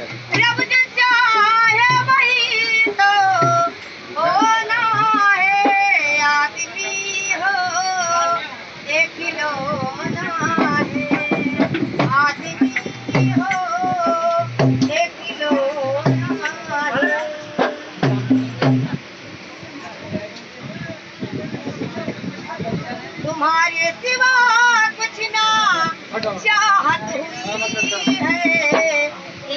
रब जो चाहे वही तो होना है, आदमी हो एक खिलौना है, आदमी हो एक खिलौना है। तुम्हारे सिवा कुछ ना चाहत हुई है,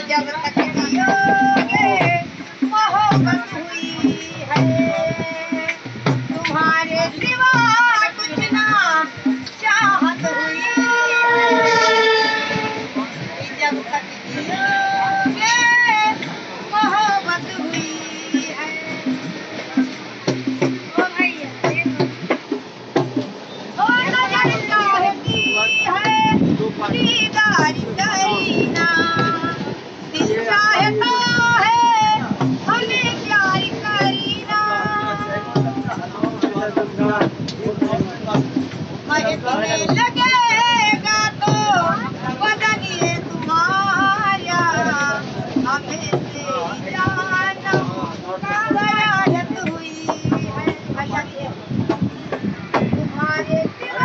जब तक जियोगे मोहब्बत हुई है। तुम्हारे सिवा कुछ ना चाहत हुई है, जब तक जियोगे